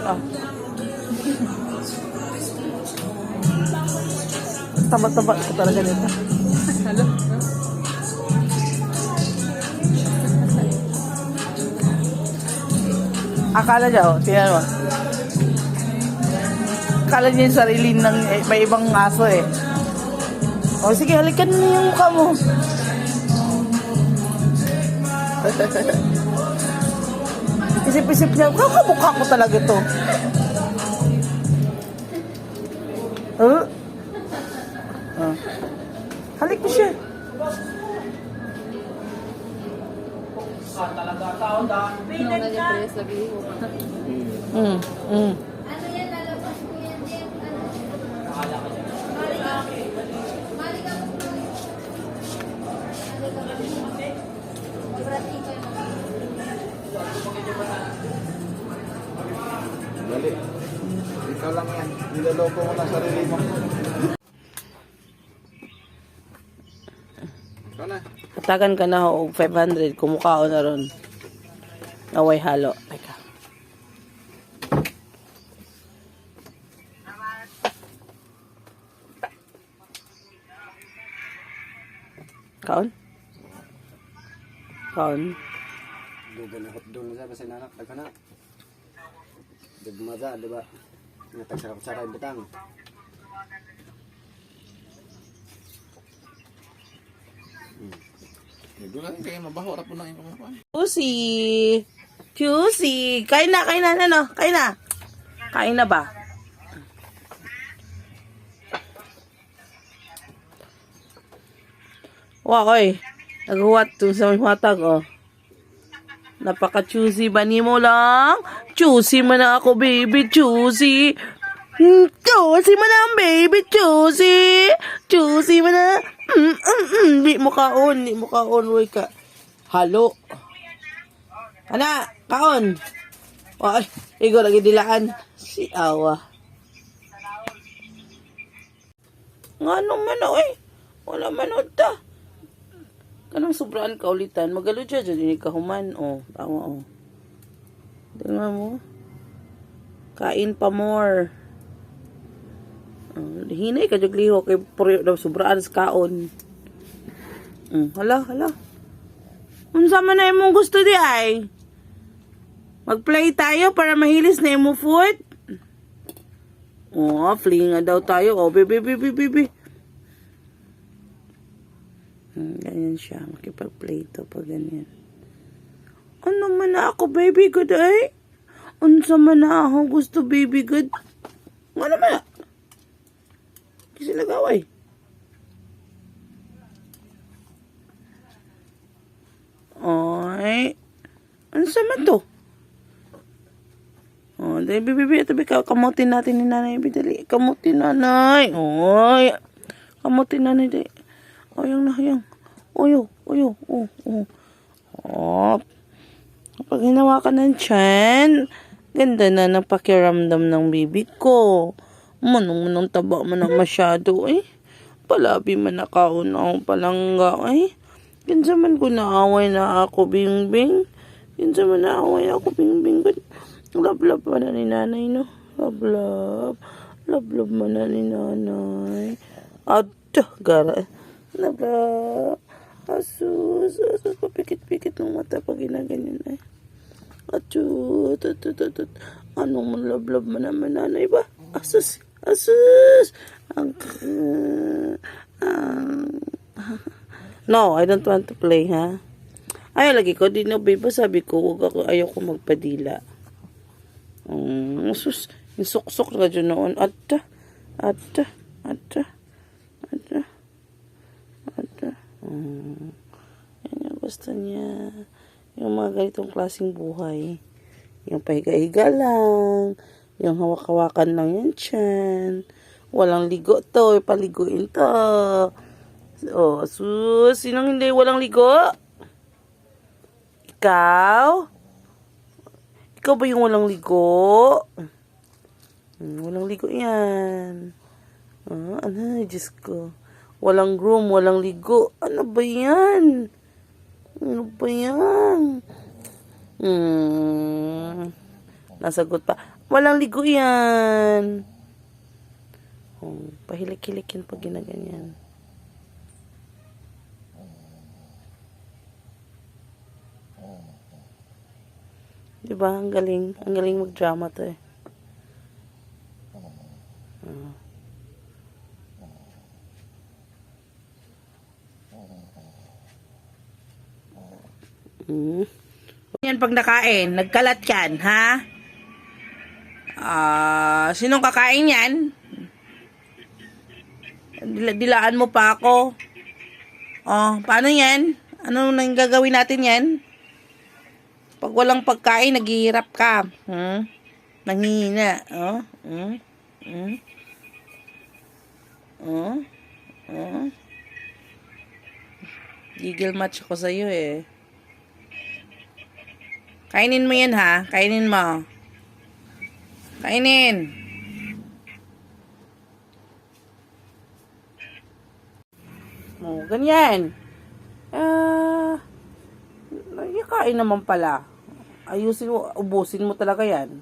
Ah. Taba-taba ko talaga nito. Halo? Akala niya, oh, tingnan mo. Akala niya yung sarili ng may ibang aso eh. O sige, halikan mo yung mukha mo. Isip-isip niya, kakamukha ko talaga ito. Halik mo siya. Talaga tao da. Ano na yung sabihin mo? Ano yan, lalabas ko yan din. Ano? Mali ka mo. Dali. Ikaw lang yan. Niloloko mo na sarili mo. Ikaw na. Katagan ka na o 500, kumukha na ron. Naway halo. Teka. Kaon? Kaon? Dugan na hot doon sa basta nanak. Daga na. Dagmaza, diba? Natagsarap-sarap butang. Dulang kayo mabaho ra po na yung kumakuan. Juicy! Juicy! Kain na, ano? Kain na! Kain na ba? Wow, oy. Naghuwat to sa may matag, oh. Napaka-choosy ba ni mo lang? Choosy man na ako, baby. Choosy. Choosy man na, baby. Choosy. Choosy man na. Di mo kaon. Di mo kaon, woy ka. Halo. Ana, kaon. Ay, igo lagi dilaan. Si Awa. Nga naman, oy. Wala man ta. Kanang sobraan kaulitan, magalo dyan dyan kahuman. Oh, tama oh. Tingnan mo. Kain pa more. Hinay ka liho kay puro daw sobraan sa kaon. Hala. Unsa man na imong gusto di ay? Mag-play tayo para mahilis na imong food. Oh, fling nga daw tayo. Oh, baby. Ganyan siya. Makipag-play ito pag ganyan. Ano man na ako, baby good ay? Unsa man na ako gusto, baby good? Ano man na? Kasi lagaway. Ay. Unsa man to? Oh, dahil, baby, tabi ka. Kamutin natin ni nanay. Bidali. Kamutin nanay. Oy. Kamutin nanay. Dali. Ayang. Uyo. Pag hinawakan ng tiyan, ganda na ng pakiramdam ng bibi ko. Manong taba man na masyado, eh. Palabi man na kaunaw palangga, eh. Kinsa man ko naaway na ako, bingbing. Kinsa man naaway ako, bingbing. Love man na ni nanay, no? Love man na ni nanay. At, gara. Love. Asus. Papikit-pikit ng mata pag ginaganyan ay. Atut. Anong manlab-lab man naman nanay ba? Asus. No, I don't want to play, ha? Ay, lagi ko, di na, babe, sabi ko, ayaw ko magpadila. Asus. Yung suksok na dyan noon. Ata. Yan yung gusto niya. Yung mga ganitong klaseng buhay. Yung pahiga-higa lang. Yung hawak-hawakan lang yan tiyan. Walang ligo to. Ipaliguin to. Oh, sus. Sinong hindi walang ligo? Ikaw? Ikaw ba yung walang ligo? Walang ligo yan. Ano, Diyos ko. Walang groom, walang ligo. Ano ba yan? Ano Ano ba yan? Nasagot pa. Walang ligo yan. Pahilik-hilik yan pag ginaganyan. Diba? Ang galing. Ang galing mag-drama to eh. Yan pag nakain, nagkalat yan, ha? Sinong kakain yan? Dilaan mo pa ako. Paano yan? Ano nang gagawin natin yan? Pag walang pagkain, naghihirap ka. Nanghihina. Gigil match ako sa'yo eh. Kainin mo yan ha. Kainin mo. Kainin. Ganyan. Kain naman pala. Ayusin mo, ubusin mo talaga yan.